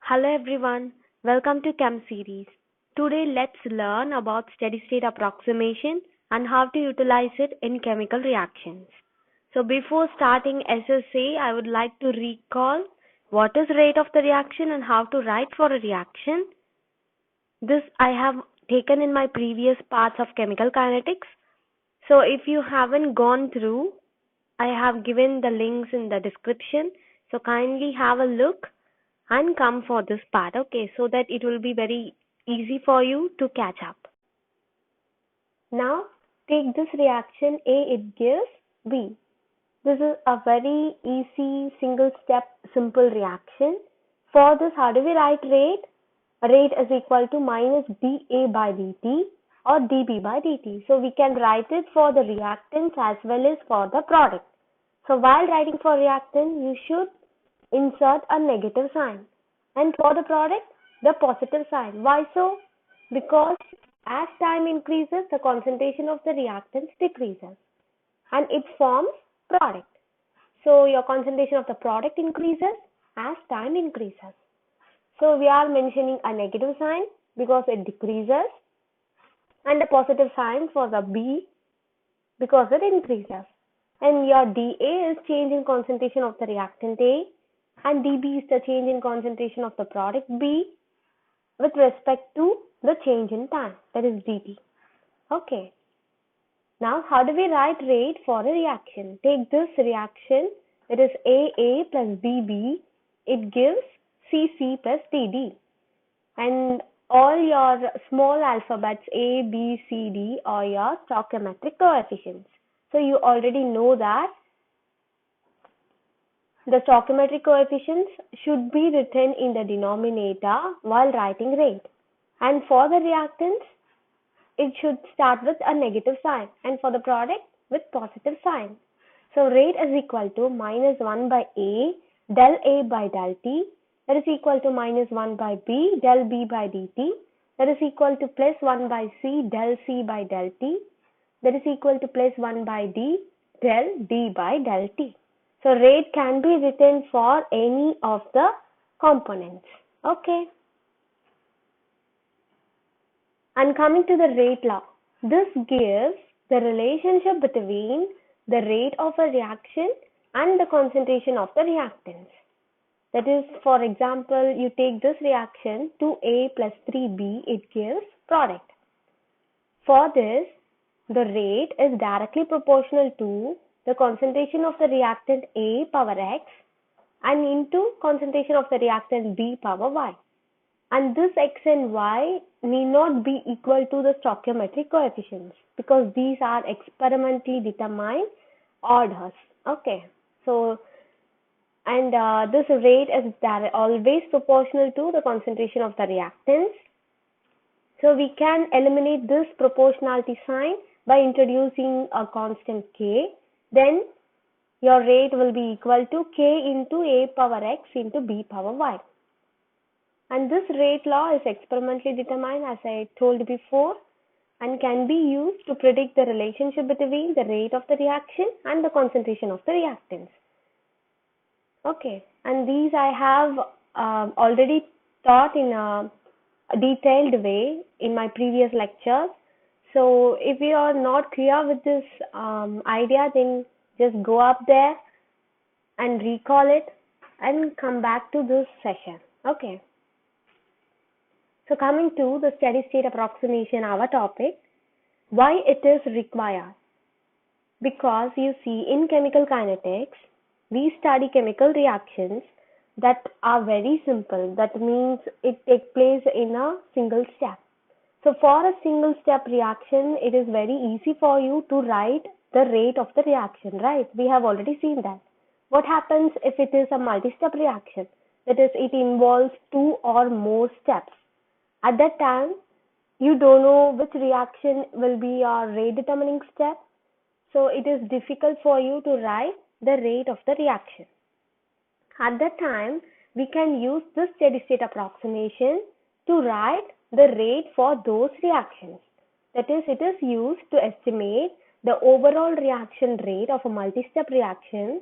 Hello everyone, welcome to Chem series. Today let's learn about steady state approximation and how to utilize it in chemical reactions. So before starting SSA, I would like to recall what is rate of the reaction and how to write for a reaction. This I have taken in my previous parts of chemical kinetics. So if you haven't gone through, I have given the links in the description. So kindly have a look and come for this part, okay, so that it will be very easy for you to catch up. Now take this reaction A, it gives B. This is a very easy single step simple reaction. For this, how do we write rate? Rate is equal to minus dA by dt or dB by dt. So we can write it for the reactants as well as for the product. So while writing for reactant, you should insert a negative sign, and for the product, the positive sign. Why so? Because as time increases, the concentration of the reactants decreases and it forms product. So your concentration of the product increases as time increases. So we are mentioning a negative sign because it decreases, and a positive sign for the B because it increases. And your dA is change in concentration of the reactant A, and dB is the change in concentration of the product B with respect to the change in time, that is dt. Okay. Now how do we write rate for a reaction? Take this reaction, it is AA plus BB, it gives CC plus DD. And all your small alphabets A, B, C, D are your stoichiometric coefficients. So you already know that the stoichiometric coefficients should be written in the denominator while writing rate. And for the reactants, it should start with a negative sign, and for the product with positive sign. So rate is equal to minus 1 by A del A by del T, that is equal to minus 1 by B del B by dt, that is equal to plus 1 by C del C by del T, that is equal to plus 1 by D del D by del T. So rate can be written for any of the components. Okay. And coming to the rate law, this gives the relationship between the rate of a reaction and the concentration of the reactants. That is, for example, you take this reaction 2A plus 3B, it gives product. For this, the rate is directly proportional to the concentration of the reactant A power X and into concentration of the reactant B power Y. And this X and Y need not be equal to the stoichiometric coefficients because these are experimentally determined orders. Okay. So, and this rate is always proportional to the concentration of the reactants. So we can eliminate this proportionality sign by introducing a constant K. Then your rate will be equal to K into A power X into B power Y. And this rate law is experimentally determined, as I told before, and can be used to predict the relationship between the rate of the reaction and the concentration of the reactants. Okay, and these I have already taught in a detailed way in my previous lectures. So if you are not clear with this idea, then just go up there and recall it and come back to this session. Okay. So coming to the steady state approximation, our topic, why it is required? Because you see, in chemical kinetics, we study chemical reactions that are very simple. That means it takes place in a single step. So for a single step reaction, it is very easy for you to write the rate of the reaction, right? We have already seen that. What happens if it is a multi-step reaction? That is, it involves 2 or more steps. At that time, you don't know which reaction will be your rate determining step. So it is difficult for you to write the rate of the reaction. At that time, we can use this steady state approximation to write the rate for those reactions. That is, it is used to estimate the overall reaction rate of a multi-step reaction,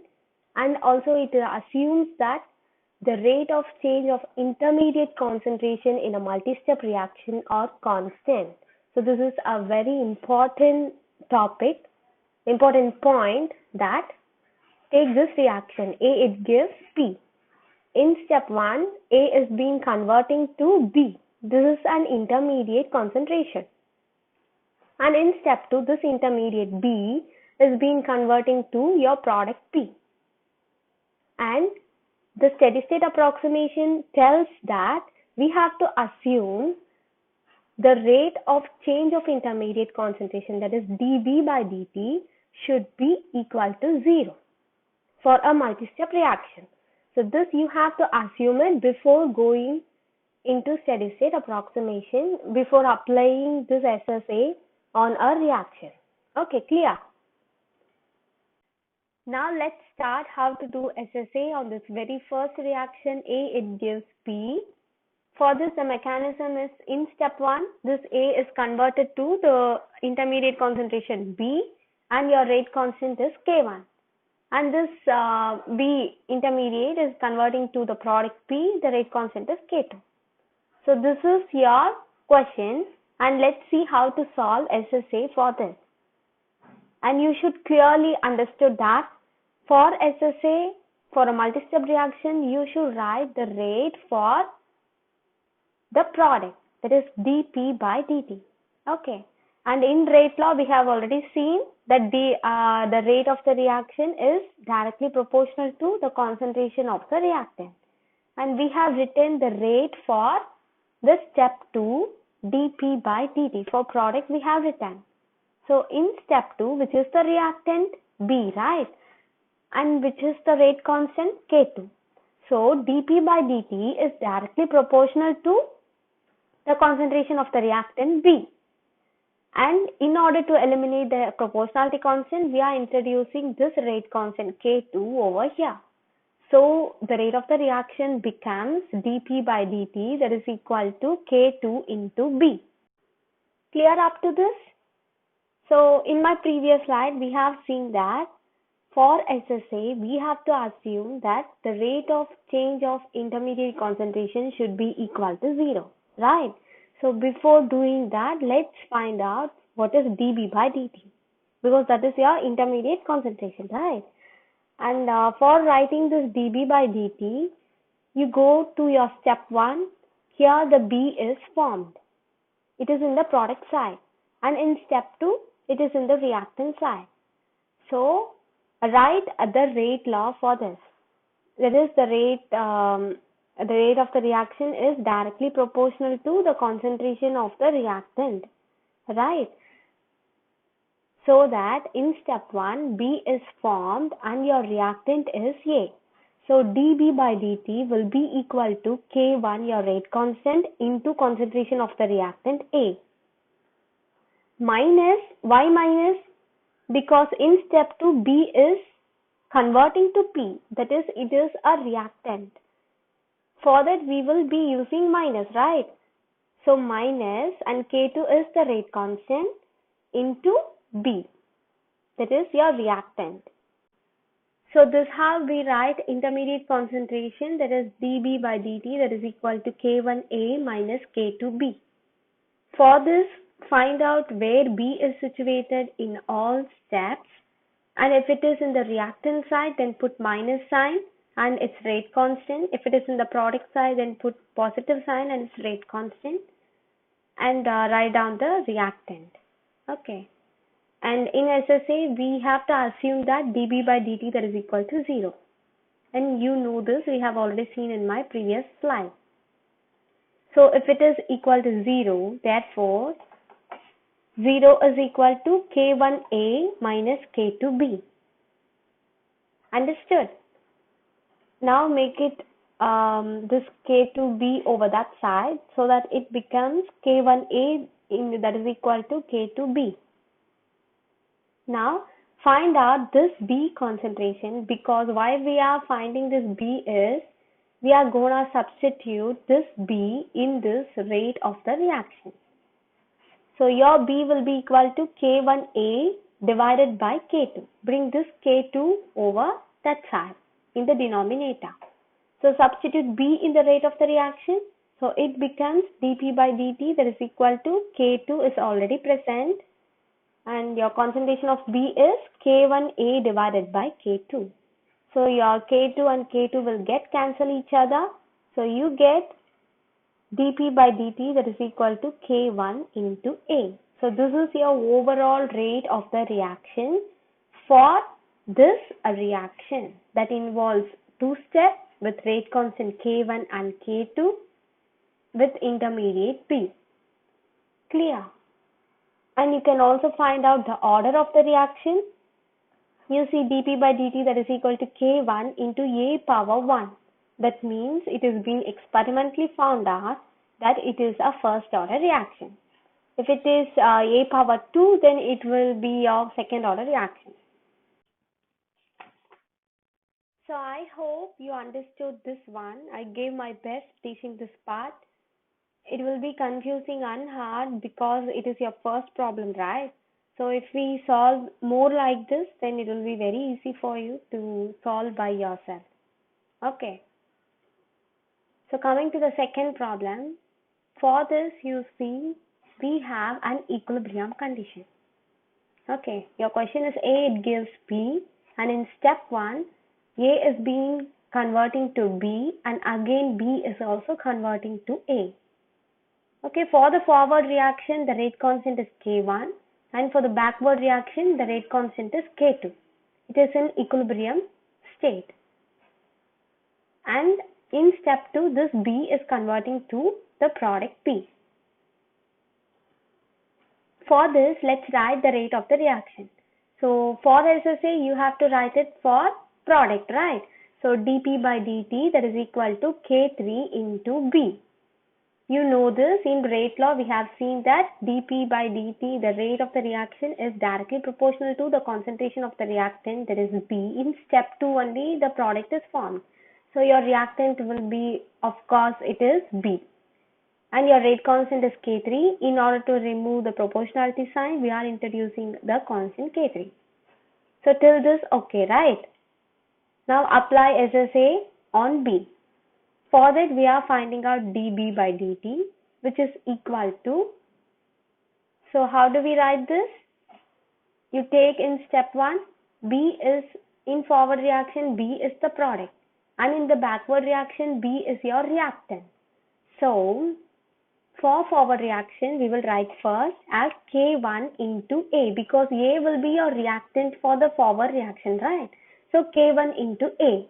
and also it assumes that the rate of change of intermediate concentration in a multi-step reaction are constant. So this is a very important topic, important point, that take this reaction A, it gives P. In step 1, A is being converting to B. This is an intermediate concentration. And in step 2, this intermediate B is being converting to your product P. And the steady state approximation tells that we have to assume the rate of change of intermediate concentration, that is dB by dt, should be equal to 0 for a multi-step reaction. So this you have to assume it before going into steady state approximation, before applying this SSA on a reaction. Okay, clear? Now let's start how to do SSA on this very first reaction A, it gives P. For this, the mechanism is in step 1, this A is converted to the intermediate concentration B and your rate constant is K1. And this B intermediate is converting to the product P, the rate constant is K2. So this is your question, and let's see how to solve SSA for this. And you should clearly understood that for SSA, for a multi-step reaction, you should write the rate for the product, that is dP by dt. Okay. And in rate law, we have already seen that the rate of the reaction is directly proportional to the concentration of the reactant. And we have written the rate for the step 2 dP by dt. For product, we have written. So in step 2, which is the reactant B, right? And which is the rate constant K2. So dP by dt is directly proportional to the concentration of the reactant B. And in order to eliminate the proportionality constant, we are introducing this rate constant K2 over here. So the rate of the reaction becomes dP by dt, that is equal to K2 into B. Clear up to this? So in my previous slide, we have seen that for SSA, we have to assume that the rate of change of intermediate concentration should be equal to 0, right? So before doing that, let's find out what is dB by dt, because that is your intermediate concentration, right? And for writing this dB by dt, you go to your step 1. Here the B is formed. It is in the product side. And in step 2, it is in the reactant side. So write the rate law for this. That is the rate of the reaction is directly proportional to the concentration of the reactant, right? So that in step 1, B is formed and your reactant is A. So dB by dt will be equal to K1, your rate constant, into concentration of the reactant A. Why minus? Because in step 2, B is converting to P, that is, it is a reactant. For that, we will be using minus, right? So minus, and K2 is the rate constant, into B, that is your reactant. So this how we write intermediate concentration, that is dB by dt, that is equal to K1A minus K2B. For this, find out where B is situated in all steps, and if it is in the reactant side, then put minus sign and its rate constant. If it is in the product side, then put positive sign and its rate constant, and write down the reactant. Okay. And in SSA, we have to assume that dB by dt, that is equal to 0. And you know this, we have already seen in my previous slide. So if it is equal to 0, therefore 0 is equal to K1A minus K2B. Understood? Now make it this K2B over that side, so that it becomes K1A that is equal to K2B. Now find out this B concentration, because why we are finding this B is we are going to substitute this B in this rate of the reaction. So your B will be equal to K1A divided by K2. Bring this K2 over that side in the denominator. So substitute B in the rate of the reaction. So it becomes dP by dt, that is equal to K2 is already present, and your concentration of B is K1A divided by K2. So your K2 and K2 will get cancel each other. So you get dP by dt, that is equal to K1 into A. So this is your overall rate of the reaction for this reaction that involves two steps with rate constant K1 and K2 with intermediate P. Clear? And you can also find out the order of the reaction. You see dP by dt, that is equal to K1 into A power 1. That means it is being experimentally found out that it is a first order reaction. If it is A power 2, then it will be your second order reaction. So I hope you understood this one. I gave my best teaching this part. It will be confusing and hard because it is your first problem, right? So if we solve more like this, then it will be very easy for you to solve by yourself. Okay. So coming to the second problem, for this you see we have an equilibrium condition. Okay, your question is A, it gives B, and in step 1, A is being converting to B, and again B is also converting to A. Okay, for the forward reaction, the rate constant is K1, and for the backward reaction, the rate constant is K2. It is in equilibrium state. And in step 2, this B is converting to the product P. For this, let's write the rate of the reaction. So for SSA, you have to write it for product, right? So dP by dt, that is equal to K3 into B. You know this, in rate law we have seen that dP by dt, the rate of the reaction, is directly proportional to the concentration of the reactant, that is B. In step 2 only the product is formed. So your reactant will be, of course, it is B. And your rate constant is K3. In order to remove the proportionality sign, we are introducing the constant K3. So till this, okay, right? Now apply SSA on B. For that, we are finding out dB by dt, which is equal to, so how do we write this? You take in step 1, B is, in forward reaction, B is the product. And in the backward reaction, B is your reactant. So for forward reaction, we will write first as K1 into A, because A will be your reactant for the forward reaction, right? So K1 into A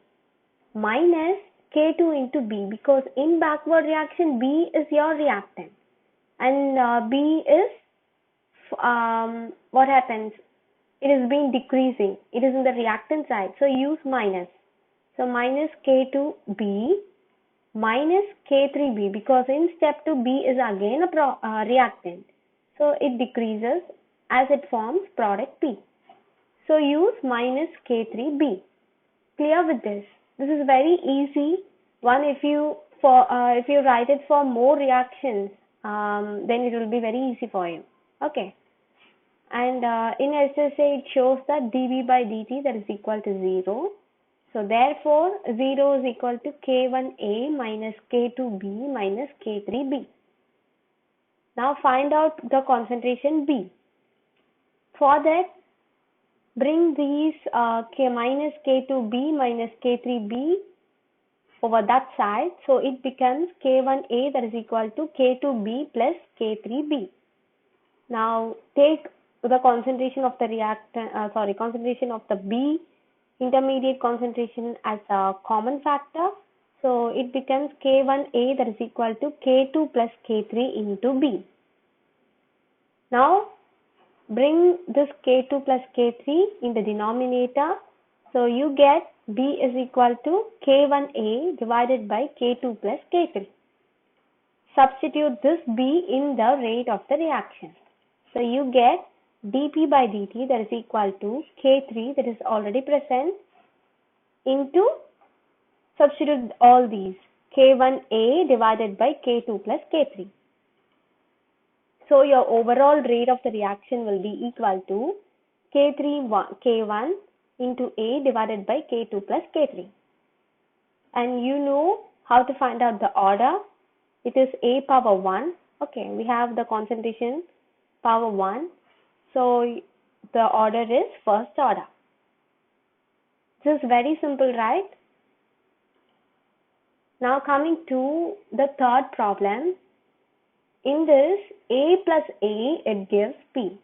minus K2 into B, because in backward reaction, B is your reactant. And B is, what happens? It is being decreasing. It is in the reactant side. So use minus. So minus K2B minus K3B, because in step 2 B is again a reactant. So it decreases as it forms product P. So use minus K3B. Clear with this? This is very easy one. If you write it for more reactions, then it will be very easy for you. Okay. And in SSA it shows that dB by dt, that is equal to 0. So therefore 0 is equal to K1A minus K2B minus K3B. Now find out the concentration B. For that, bring these minus K2B minus K3B over that side. So it becomes K1A, that is equal to K2B plus K3B. Now take the concentration of the concentration of the B intermediate concentration as a common factor. So it becomes K1A, that is equal to K2 plus K3 into B. Now bring this K2 plus K3 in the denominator. So you get B is equal to K1A divided by K2 plus K3. Substitute this B in the rate of the reaction. So you get dP by dt, that is equal to K3, that is already present, into, substitute all these, K1A divided by K2 plus K3. So your overall rate of the reaction will be equal to K1 into A divided by K2 plus K3. and you know how to find out the order. It is A power 1. Okay, we have the concentration power 1. So the order is first order. This is very simple, right? Now coming to the third problem. In this, A plus A, it gives P.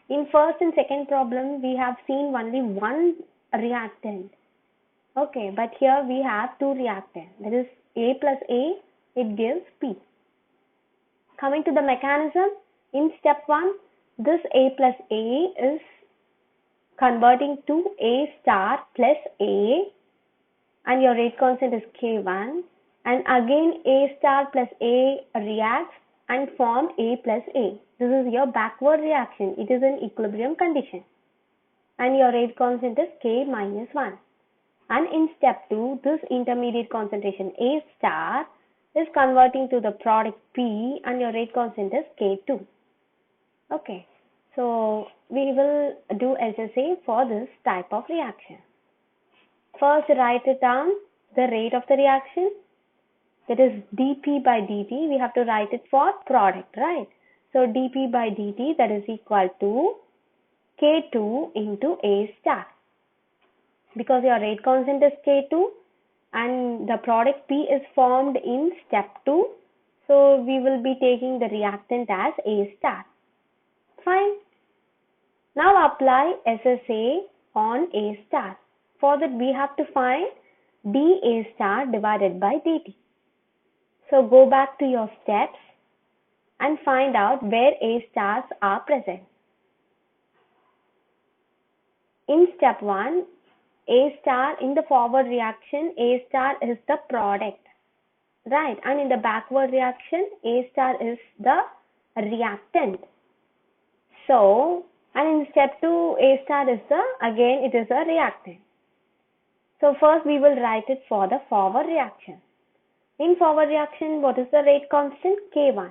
In first and second problem, we have seen only one reactant. Okay, but here we have two reactants. That is A plus A, it gives P. Coming to the mechanism, in step 1, this A plus A is converting to A star plus A, and your rate constant is K1, and again A star plus A reacts and form A plus A. This is your backward reaction. It is in equilibrium condition, and your rate constant is K minus 1. And in step 2, this intermediate concentration A star is converting to the product P, and your rate constant is K2. Okay, so we will do SSA for this type of reaction. First, write it down, the rate of the reaction. That is dP by dt. We have to write it for product, right? So dP by dt, that is equal to K2 into A star. Because your rate constant is K2 and the product P is formed in step 2, so we will be taking the reactant as A star. Fine. Now apply SSA on A star. For that we have to find dA star divided by dt. So go back to your steps and find out where A stars are present. In step 1, A star, in the forward reaction, A star is the product, right? And in the backward reaction, A star is the reactant. So, and in step 2, A star is again it is a reactant. So first we will write it for the forward reaction. In forward reaction, what is the rate constant? K1.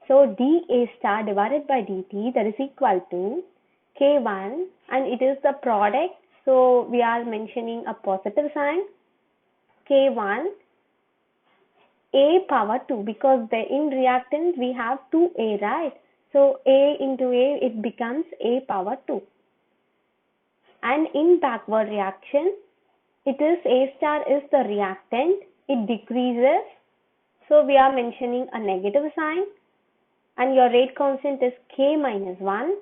So dA star divided by dt, that is equal to K1, and it is the product. So we are mentioning a positive sign, K1 A power 2, because in reactant we have 2A, right? So A into A, it becomes A power 2. And in backward reaction, it is A star is the reactant, it decreases. So we are mentioning a negative sign, and your rate constant is K minus 1.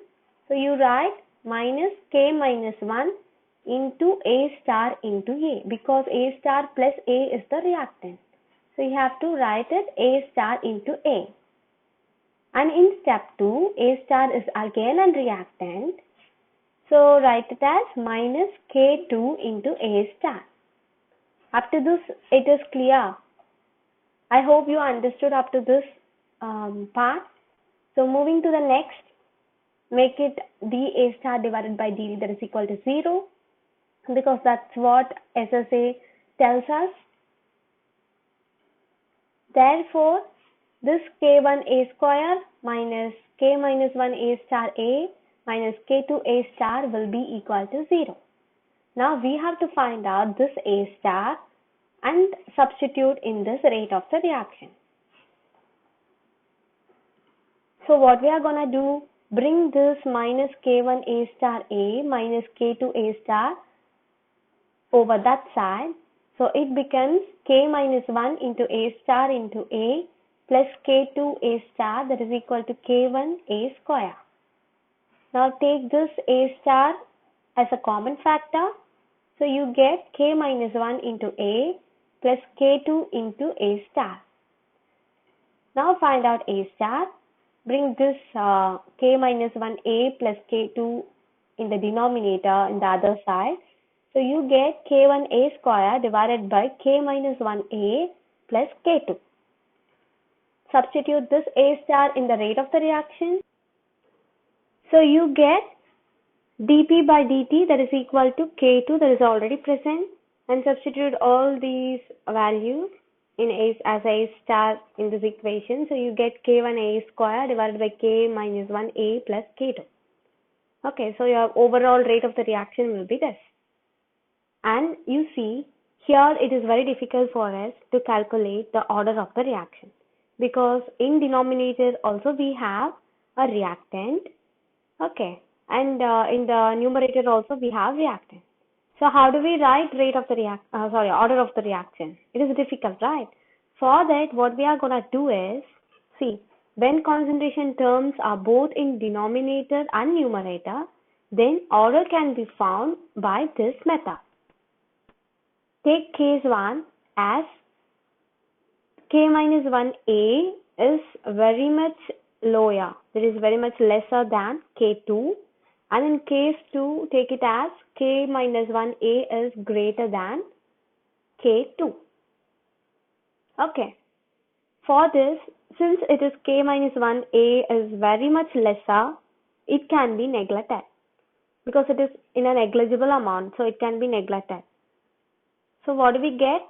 So you write minus K minus 1 into A star into A, because A star plus A is the reactant. So you have to write it A star into A. And in step 2, A star is again a reactant. So write it as minus K2 into A star. Up to this, it is clear. I hope you understood up to this part. So moving to the next, make it dA star divided by dt, that is equal to 0, because that's what SSA tells us. Therefore, this K1A square minus K minus 1 A star A minus K2 A star will be equal to 0. Now we have to find out this A star and substitute in this rate of the reaction. So what we are going to do, bring this minus K1 A star A minus K2 A star over that side. So it becomes K minus 1 into A star into A plus K2 A star, that is equal to K1 A square. Now take this A star as a common factor. So you get K minus 1 into A plus K2 into A star. Now find out A star. Bring this K minus 1A plus K2 in the denominator in the other side. So you get K1A square divided by K minus 1A plus K2. Substitute this A star in the rate of the reaction. So you get dP by dt, that is equal to K2, that is already present, and substitute all these values in as A star in this equation. So you get K1A square divided by K minus 1A plus K2. Okay, so your overall rate of the reaction will be this. And you see Here it is very difficult for us to calculate the order of the reaction because in denominator also we have a reactant, okay, and in the numerator also we have reactant. So how do we write rate of the order of the reaction? It is difficult, right? For that, what we are gonna do is, see, when concentration terms are both in denominator and numerator, then order can be found by this method. Take case 1 as K minus 1A is very much lower, it is very much lesser than K2, and in case 2 take it as K minus 1A is greater than K2. Okay, for this, since it is K minus 1A is very much lesser, it can be neglected because it is in a negligible amount, so it can be neglected. So what do we get?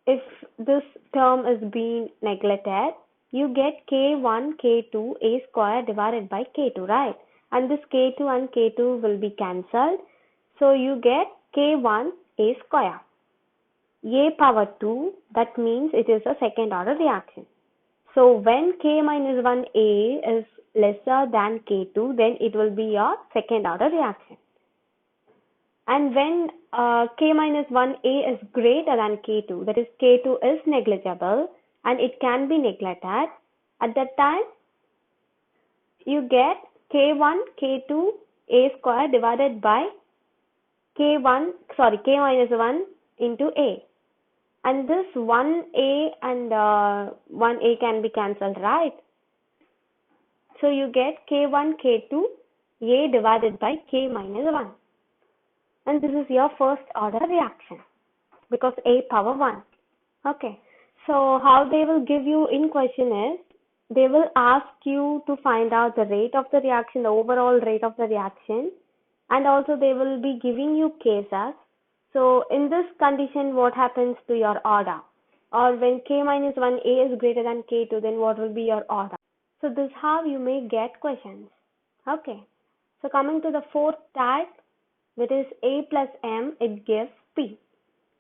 If this term is being neglected, you get K1 K2 A square divided by K2, right? And this K2 and K2 will be cancelled. So you get K1 A square. A power 2, that means it is a second order reaction. So when K minus 1A is lesser than K2, then it will be your second order reaction. And when K minus 1A is greater than K2, that is K2 is negligible and it can be neglected, at that time you get K1 K2 A square divided by K minus 1 into A. And this 1A and 1A can be cancelled, right? So you get K1 K2 A divided by K minus 1. And this is your first order reaction because A power 1. Okay. So how they will give you in question is, they will ask you to find out the rate of the reaction, the overall rate of the reaction, and also they will be giving you cases. So in this condition, what happens to your order? Or when K minus 1A is greater than K2, then what will be your order? So this is how you may get questions. Okay. So coming to the fourth type, that is A plus M, it gives P.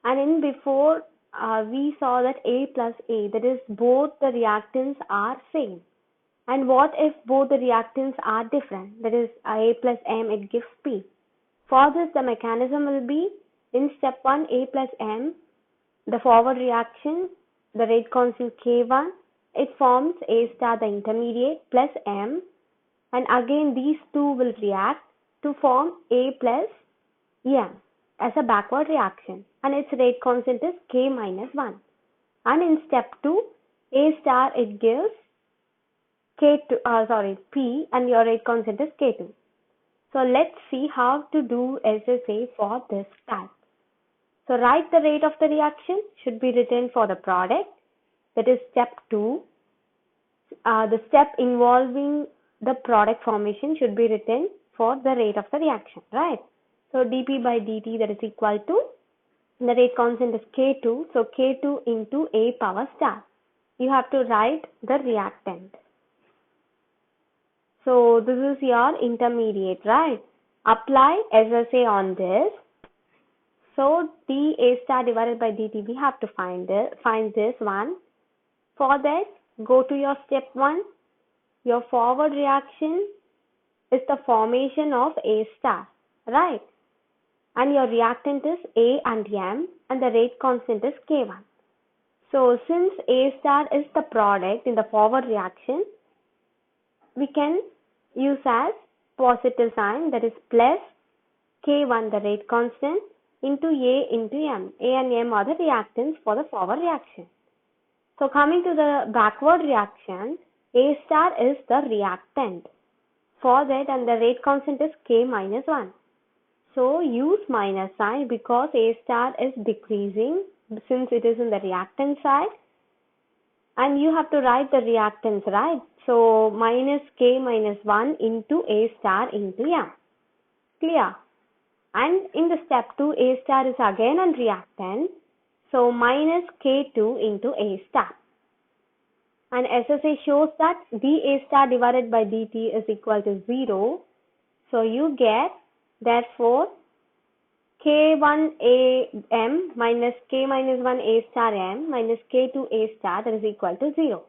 And in before, we saw that A plus A, that is both the reactants are same. And what if both the reactants are different? That is A plus M, it gives P. For this, the mechanism will be, in step 1, A plus M, the forward reaction, the rate constant K1, it forms A star, the intermediate, plus M. And again, these two will react to form A plus M as a backward reaction, and its rate constant is K minus 1. And in step 2, A star, it gives P, and your rate constant is K2. So let's see how to do SSA for this type. So write the rate of the reaction should be written for the product, that is step 2. The step involving the product formation should be written for the rate of the reaction, right? So dP by dt, that is equal to, the rate constant is K2, so K2 into A power star. You have to write the reactant. So this is your intermediate, right? Apply SSA on this. So dA star divided by dt, we have to find this one. For that, go to your step 1. Your forward reaction is the formation of A star, right? And your reactant is A and M, and the rate constant is K1. So since A star is the product in the forward reaction, we can use as positive sign, that is plus K1, the rate constant, into A into M. A and M are the reactants for the forward reaction. So coming to the backward reaction, A star is the reactant for that, and the rate constant is K minus 1. So use minus sign because A star is decreasing since it is in the reactant side, and you have to write the reactants, right? So minus K minus 1 into A star into M. Clear? And in the step 2, A star is again a reactant, so minus K2 into A star. And SSA shows that dA star divided by dt is equal to 0. So you get, therefore, K1am minus K minus 1 A star m minus K2 A star, that is equal to 0.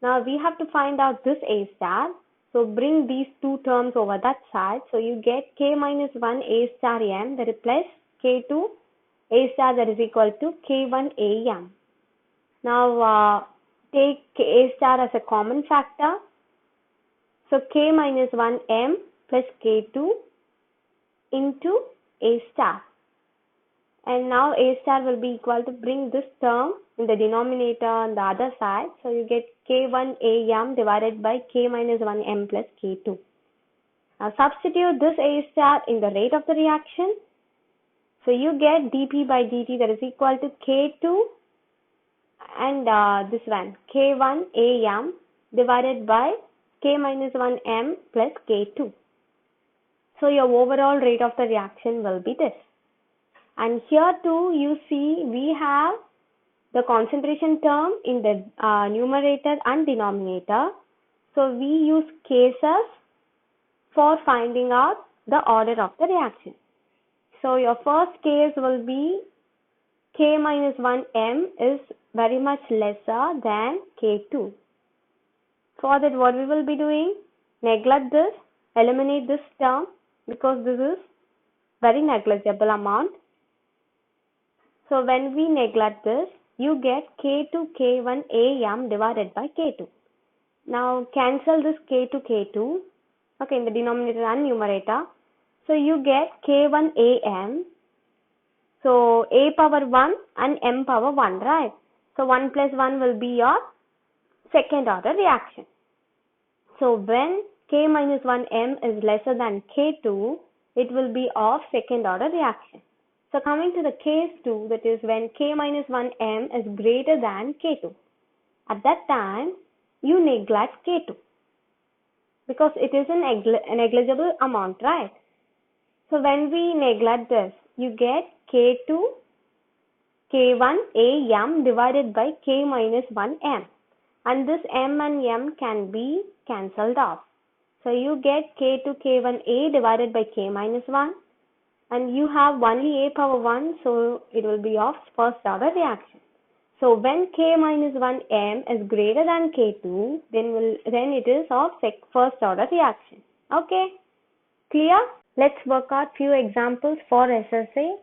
Now we have to find out this A star. So bring these two terms over that side. So you get K minus 1 A star m, that is plus K2 A star, that is equal to K1 A m. Now take A star as a common factor. So K minus 1 m plus K2 into A star. And now A star will be equal to, bring this term in the denominator on the other side. So you get K1 am divided by K minus 1 m plus K2. Now substitute this A star in the rate of the reaction. So you get dP by dt, that is equal to K2 and this one K1 am divided by K minus 1 m plus K2. So your overall rate of the reaction will be this. And here too you see we have the concentration term in the numerator and denominator. So we use cases for finding out the order of the reaction. So your first case will be K minus 1 m is very much lesser than K2. For that, what we will be doing? Neglect this, eliminate this term because this is very negligible amount. So when we neglect this, you get K2 K1 am divided by K2. Now cancel this K2 K2, okay, in the denominator and numerator. So you get K1 am. So a power 1 and m power 1, right? So 1 plus 1 will be your second order reaction. So when K minus 1 m is lesser than K2, it will be of second order reaction. So coming to the case 2, that is when K minus 1 m is greater than K2. At that time, you neglect K2 because it is a negligible amount, right? So when we neglect this, you get K2 K1 am divided by K minus 1 m. And this m and m can be cancelled off. So you get K2 K1 divided by K minus 1. And you have only a power 1, so it will be of first order reaction. So when K minus 1 m is greater than K2, then it is of first order reaction. Okay, clear? Let's work out few examples for SSA.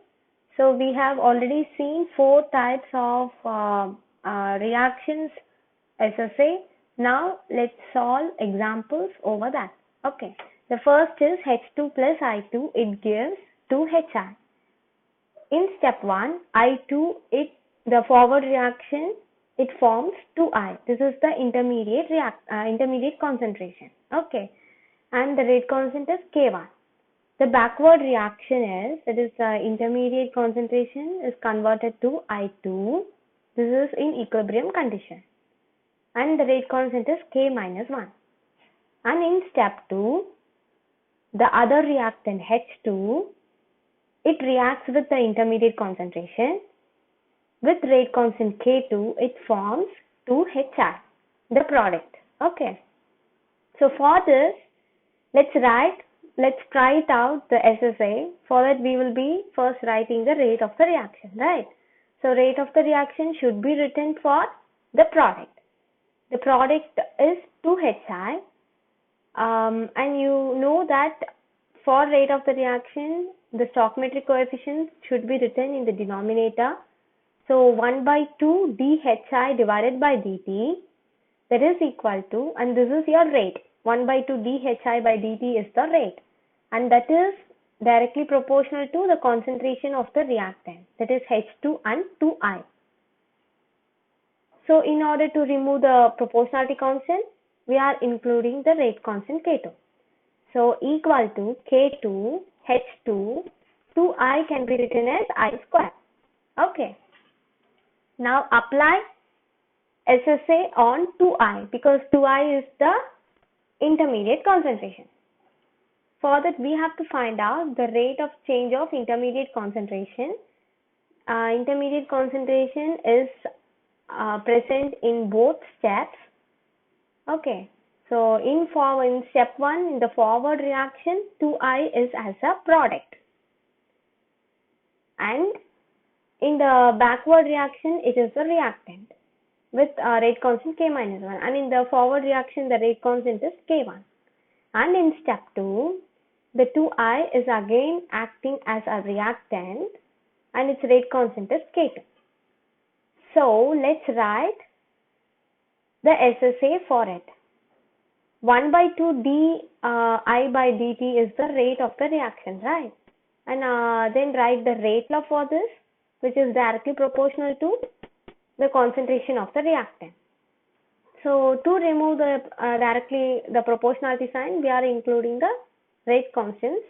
So we have already seen 4 types of reactions SSA. Now let's solve examples over that. Okay, the first is H2 plus I2, it gives 2HI. In step 1, I2, the forward reaction, it forms 2I. This is the intermediate concentration. Okay, and the rate constant is K1. The backward reaction is, that is intermediate concentration is converted to I2. This is in equilibrium condition. And the rate constant is K minus 1. And in step 2, the other reactant H2, it reacts with the intermediate concentration. With rate constant K2, it forms 2HI, the product. Okay. So for this, let's try it out the SSA. For that, we will be first writing the rate of the reaction, right? So rate of the reaction should be written for the product. The product is 2HI. And you know that for rate of the reaction, the stoichiometric coefficient should be written in the denominator. So 1 by 2 dHI divided by dt, that is equal to, and this is your rate. 1 by 2 dHI by dt is the rate, and that is directly proportional to the concentration of the reactant, that is H2 and 2I. So in order to remove the proportionality constant, we are including the rate constant K2. So equal to K2 H2 2I can be written as I square. Okay. Now apply SSA on 2I because 2I is the intermediate concentration. For that, we have to find out the rate of change of intermediate concentration. Intermediate concentration is present in both steps. Okay. So in step 1, in the forward reaction, 2I is as a product. and in the backward reaction it is the reactant with rate constant K minus 1, and in the forward reaction the rate constant is K1. And in step 2, the 2I is again acting as a reactant and its rate constant is K2. So let's write the SSA for it. 1 by 2 di by dt is the rate of the reaction, right? And then write the rate law for this, which is directly proportional to the concentration of the reactant. So to remove the directly the proportionality sign, we are including the rate constants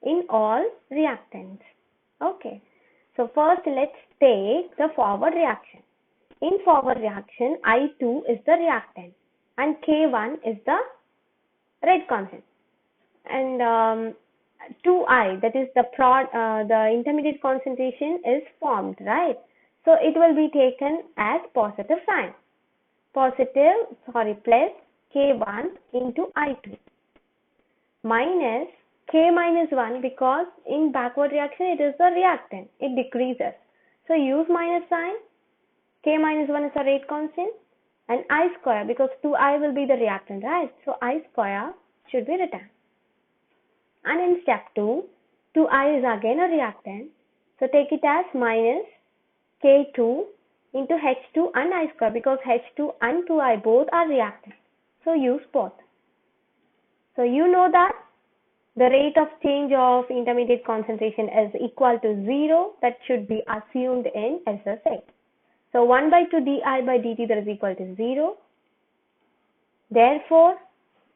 in all reactants. Okay. So first let's take the forward reaction. In forward reaction, I2 is the reactant and K1 is the rate constant. And 2I, that is the intermediate concentration is formed, right? So it will be taken as positive sign. Plus K1 into I2 minus K minus 1, because in backward reaction it is the reactant, it decreases. So use minus sign. K minus 1 is a rate constant, and I square, because 2I will be the reactant, right? So I square should be written. And in step 2, 2I is again a reactant. So take it as minus K2 into H2 and I square, because H2 and 2I both are reactants. So use both. So you know that the rate of change of intermediate concentration is equal to 0. That should be assumed in SSA. So 1 by 2 di by dt, that is equal to 0. Therefore,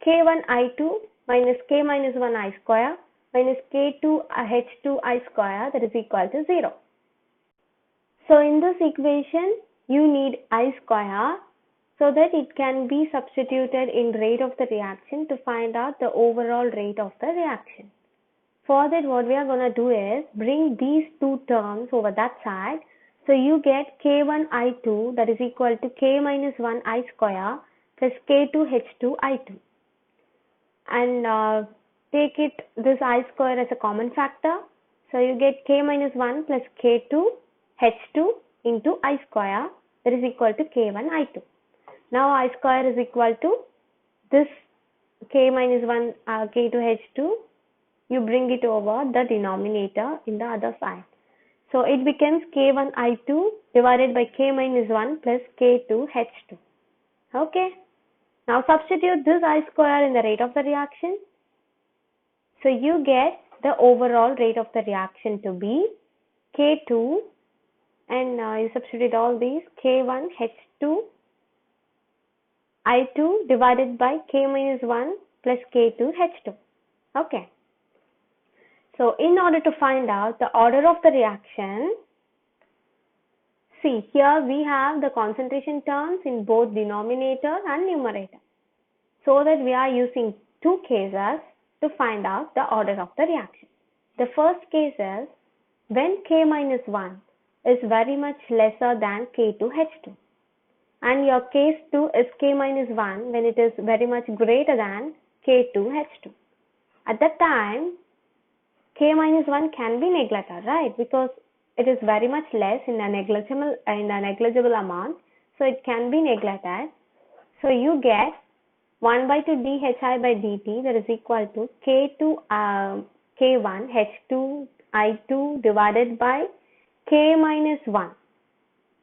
K1 I2 minus K minus 1 I square minus K2 H2 I square, that is equal to 0. So in this equation, you need I square so that it can be substituted in rate of the reaction to find out the overall rate of the reaction. For that, what we are going to do is bring these two terms over that side. So you get K1 I2, that is equal to K minus 1 I square plus K2 H2 I2. And take this I square as a common factor. So you get K minus 1 plus K2 H2 into I square, that is equal to K1 I2. Now I square is equal to this K minus 1 K2 H2. You bring it over the denominator in the other side. So it becomes K1 I2 divided by K minus 1 plus K2 H2. Okay. Now substitute this I square in the rate of the reaction. So you get the overall rate of the reaction to be K2, and you substitute all these, K1 H2 I2 divided by K minus 1 plus K2 H2. Okay. So in order to find out the order of the reaction, see here we have the concentration terms in both denominator and numerator. So that we are using two cases to find out the order of the reaction. The first case is when K minus 1 is very much lesser than K2 H2. And your case 2 is K minus 1 when it is very much greater than K2 H2. At that time, K minus 1 can be neglected, right? Because it is very much less in a negligible amount. So it can be neglected. So you get 1 by 2 dhi by dt, that is equal to K1 H2 I2 divided by K minus 1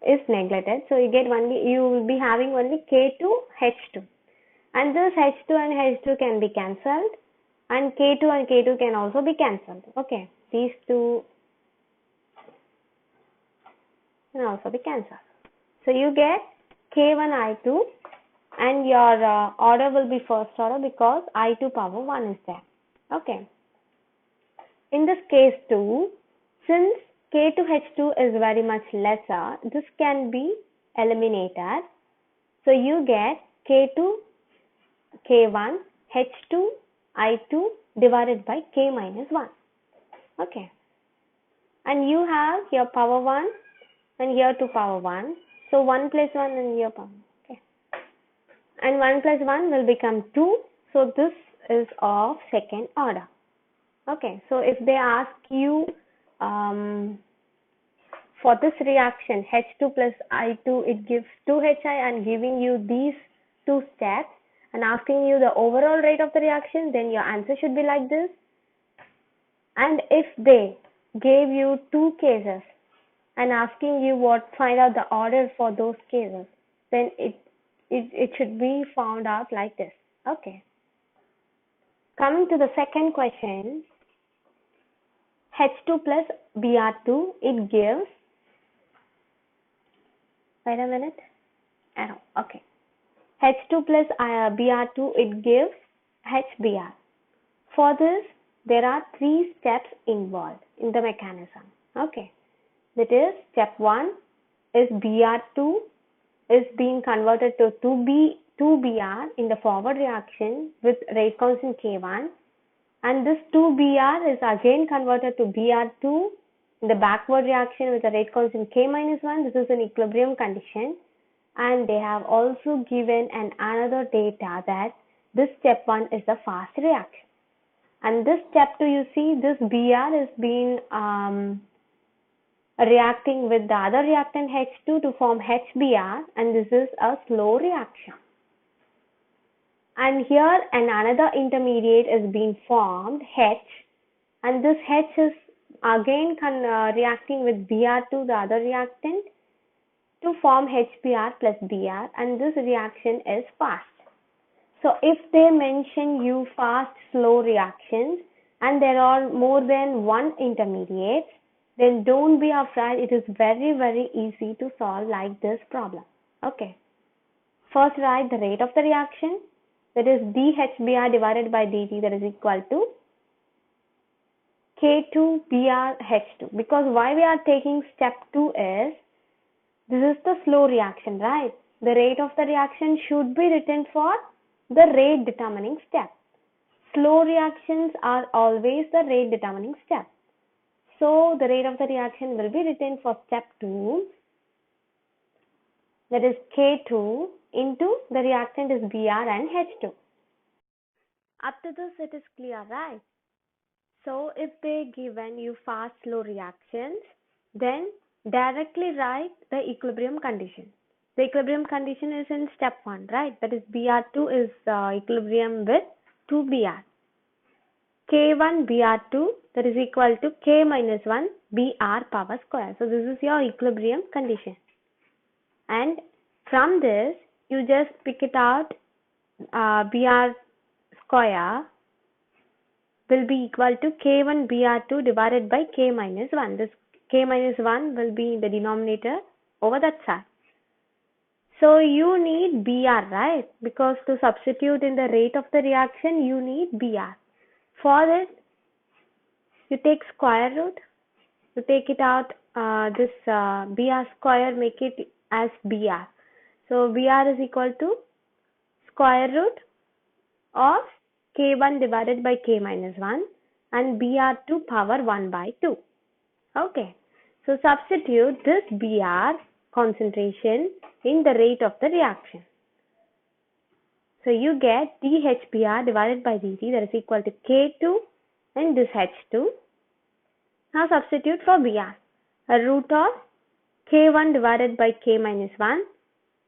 is neglected. So you will be having only K2 H2. And this H2 and H2 can be cancelled. And K2 and K2 can also be cancelled. Okay. These two can also be cancelled. So you get K1 I2 and your order will be first order because I2 power 1 is there. Okay. In this case 2, since K2 H2 is very much lesser, this can be eliminated. So you get K2 K1 H2 I2 divided by K minus 1. Okay. And you have here power 1 and here 2 power 1. So 1 plus 1 and here power 1. Okay. And 1 plus 1 will become 2. So this is of second order. Okay. So if they ask you for this reaction H2 plus I2, it gives 2HI and giving you these two steps and asking you the overall rate of the reaction, then your answer should be like this. And if they gave you two cases and asking you find out the order for those cases, then it should be found out like this. Okay. Coming to the second question, H2 plus Br2, it gives, wait a minute, arrow, okay. H2 plus Br2, it gives HBr. For this, there are three steps involved in the mechanism. Okay. That is, step 1 is Br2 is being converted to 2Br in the forward reaction with rate constant K1, and this 2Br is again converted to Br2 in the backward reaction with a rate constant K minus 1. This is an equilibrium condition, and they have also given another data that this step 1 is a fast reaction, and this step 2, you see this Br is being reacting with the other reactant H2 to form HBr, and this is a slow reaction. And here another intermediate is being formed, H, and this H is again reacting with Br2, the other reactant, to form HBr plus Br, and this reaction is fast. So if they mention you fast, slow reactions and there are more than one intermediate, then don't be afraid. It is very, very easy to solve like this problem. Okay. First write the rate of the reaction, that is dHBr divided by dt, that is equal to K2BrH2. Because why we are taking step 2 is, this is the slow reaction, right? The rate of the reaction should be written for the rate determining step. Slow reactions are always the rate determining step. So the rate of the reaction will be written for step 2, that is K2 into the reactant is Br and H2. Up to this it is clear, right? So if they given you fast slow reactions, then directly write the equilibrium condition. The equilibrium condition is in step 1, right? That is Br2 is equilibrium with 2Br. K1 Br2, that is equal to K minus 1 Br power square. So this is your equilibrium condition. And from this, you just pick it out, Br square will be equal to K1 Br2 divided by K minus 1. This K minus 1 will be in the denominator over that side. So you need Br, right? Because to substitute in the rate of the reaction, you need Br. For it, you take square root, you take it out, this Br square, make it as Br. So Br is equal to square root of K1 divided by K minus 1 and Br2 power 1 by 2. Okay. So substitute this Br concentration in the rate of the reaction. So you get dHBr divided by dt, that is equal to K2 and this H2. Now substitute for Br, a root of K1 divided by K minus 1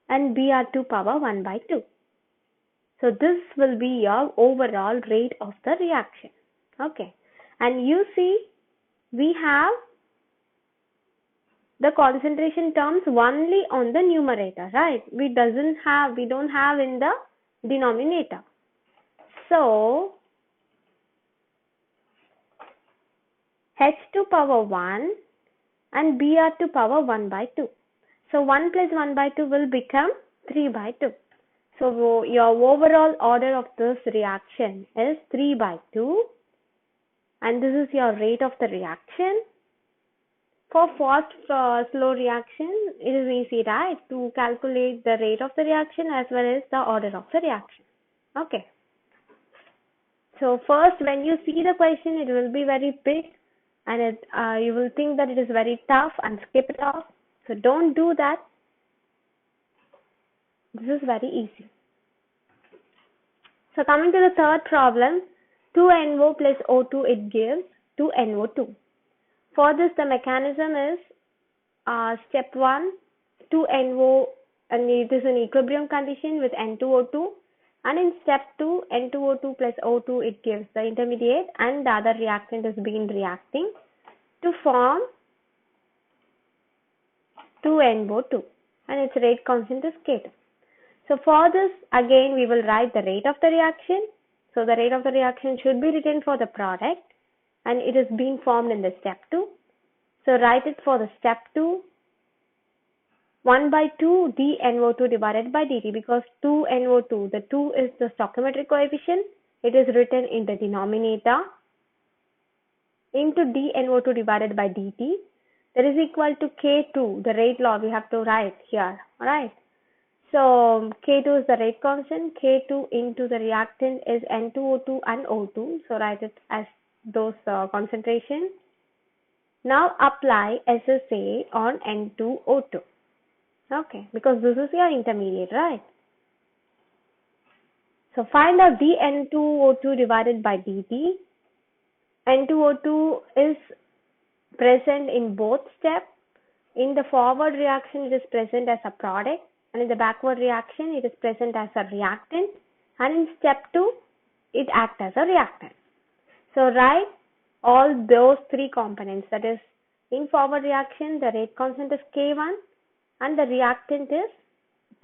and Br2 power 1 by 2. So this will be your overall rate of the reaction. Okay. And you see, we have the concentration terms only on the numerator, right? We don't have in the denominator. So H2 power 1 and Br2 power 1 by 2. So 1 plus 1 by 2 will become 3 by 2. So your overall order of this reaction is 3 by 2, and this is your rate of the reaction. For fast slow reaction, it is easy, right, to calculate the rate of the reaction as well as the order of the reaction. Okay. So first, when you see the question, it will be very big and you will think that it is very tough and skip it off. So don't do that. This is very easy. So coming to the third problem, 2NO plus O2, it gives 2NO2. For this, the mechanism is step 1, 2NO, and it is an equilibrium condition with N2O2. And in step 2, N2O2 plus O2, it gives the intermediate, and the other reactant is being reacting to form 2NO2, and its rate constant is K2. So for this, again, we will write the rate of the reaction. So the rate of the reaction should be written for the product, and it is being formed in the step 2. So write it for the step 2, 1 by 2 dNO2 divided by dt, because 2NO2, the 2 is the stoichiometric coefficient. It is written in the denominator into dNO2 divided by dt. That is equal to K2, the rate law we have to write here. Alright. So K2 is the rate constant. K2 into the reactant is N2O2 and O2. So write it as those concentrations. Now apply SSA on N2O2. Okay, because this is your intermediate, right? So find out dN2O2 divided by dt. N2O2 is present in both steps. In the forward reaction, it is present as a product, and in the backward reaction, it is present as a reactant, and in step 2, it acts as a reactant. So write all those three components. That is, in forward reaction, the rate constant is K1, and the reactant is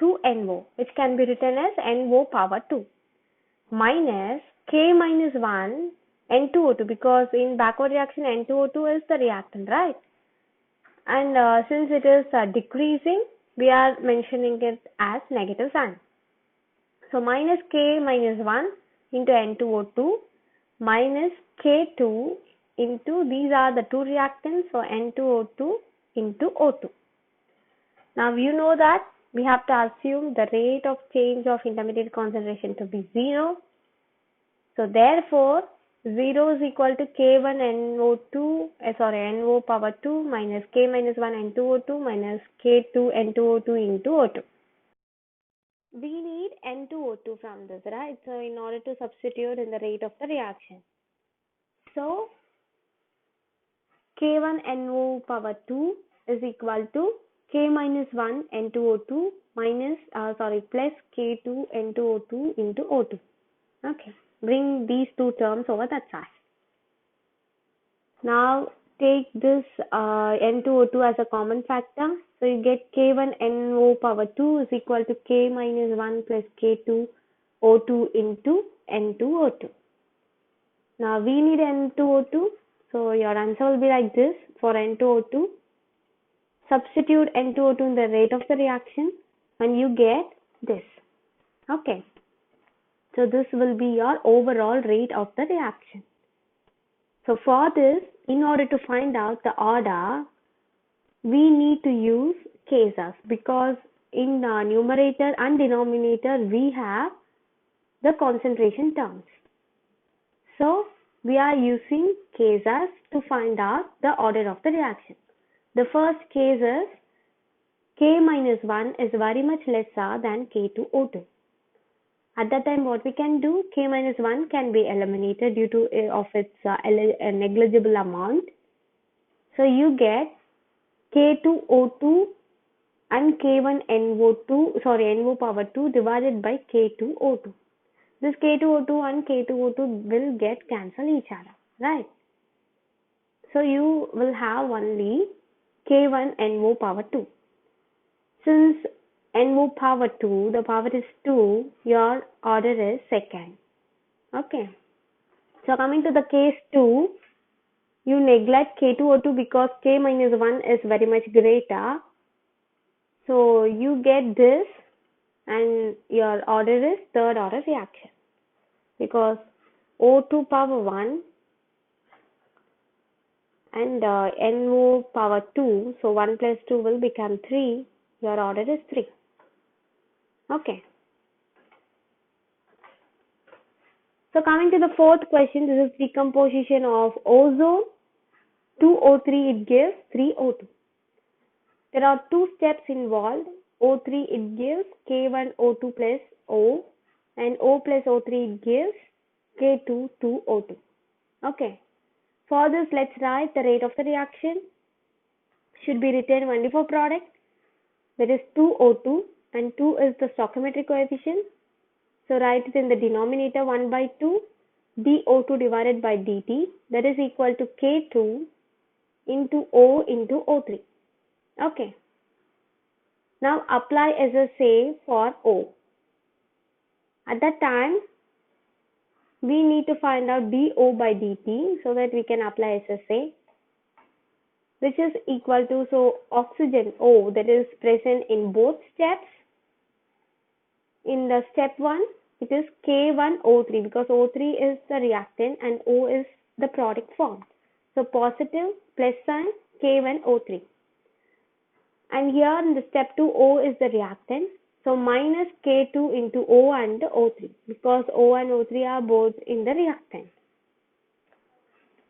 2NO, which can be written as NO power 2, minus K minus 1 N2O2, because in backward reaction N2O2 is the reactant, right? And since it is decreasing, we are mentioning it as negative sign. So minus K minus 1 into N2O2 minus K2 into, these are the two reactants, so N2O2 into O2. Now you know that we have to assume the rate of change of intermediate concentration to be 0. So therefore 0 is equal to K1 NO power 2 minus K minus 1 N2O2 minus K2 N2O2 into O2. We need N2O2 from this, right? So in order to substitute in the rate of the reaction. So K1 NO power 2 is equal to K minus 1 N2O2 plus K2 N2O2 into O2. Okay. Bring these two terms over that side. Now take this N2O2 as a common factor. So you get K1 NO power 2 is equal to K minus 1 plus K2 O2 into N2O2. Now we need N2O2. So your answer will be like this for N2O2. Substitute N2O2 in the rate of the reaction and you get this. Okay. So this will be your overall rate of the reaction. So for this, in order to find out the order, we need to use K-SUS, because in the numerator and denominator we have the concentration terms. So we are using K-SUS to find out the order of the reaction. The first case is K minus 1 is very much lesser than K2O2. At that time, what we can do, K minus 1 can be eliminated due to of its negligible amount. So you get K2O2 and K1 NO power 2 divided by K2O2. This K2O2 and K2O2 will get cancel each other, right? So you will have only K1 NO power 2. Since NO power 2, the power is 2, your order is second. Okay. So coming to the case 2, you neglect K2O2 because K minus 1 is very much greater. So you get this and your order is third order reaction. Because O2 power 1 and NO power 2, so 1 plus 2 will become 3, your order is 3. Okay. So coming to the fourth question, this is decomposition of ozone. 2O3 it gives 3O2. There are two steps involved. O3 it gives K1O2 plus O, and O plus O3 it gives K2 2O2. Okay. For this, let's write the rate of the reaction. should be written only for product. That is 2O2, and 2 is the stoichiometric coefficient. So write it in the denominator 1 by 2 dO2 divided by dt, that is equal to K2 into O into O3. Okay. Now apply SSA for O. At that time, we need to find out dO by dt so that we can apply SSA, which is equal to, so oxygen O, that is present in both steps. In the step 1, it is K1O3 because O3 is the reactant and O is the product formed. So positive plus sign K1O3. And here in the step 2, O is the reactant. So minus K2 into O and O3 because O and O3 are both in the reactant.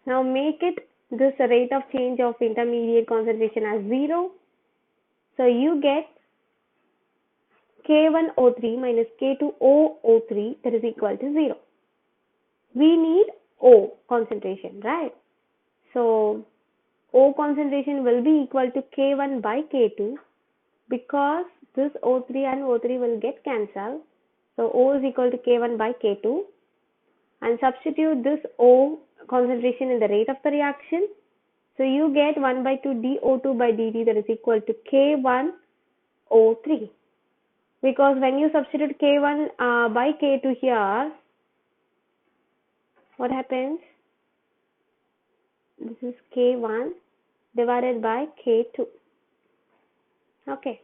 Now make it this rate of change of intermediate concentration as 0. So you get K1O3 minus K2OO3, that is equal to 0. We need O concentration, right? So O concentration will be equal to K1 by K2 because this O3 and O3 will get cancelled. So O is equal to K1 by K2, and substitute this O concentration in the rate of the reaction. So you get 1 by 2 dO2 by dt, that is equal to K1O3. Because when you substitute K1 by K2 here, what happens? This is K1 divided by K2. Okay.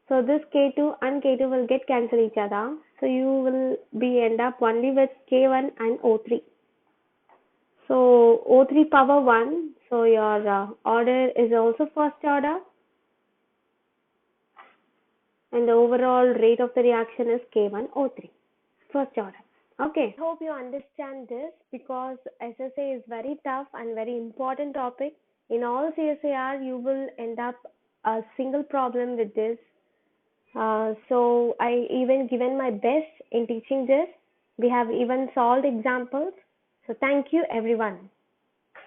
So this K2 and K2 will get cancel each other. So you will be end up only with K1 and O3. So O3 power 1. So your order is also first order. And the overall rate of the reaction is K1O3, first order. Okay. I hope you understand this because SSA is very tough and very important topic. In all CSIR, you will end up a single problem with this. So I even given my best in teaching this. We have even solved examples. So thank you everyone.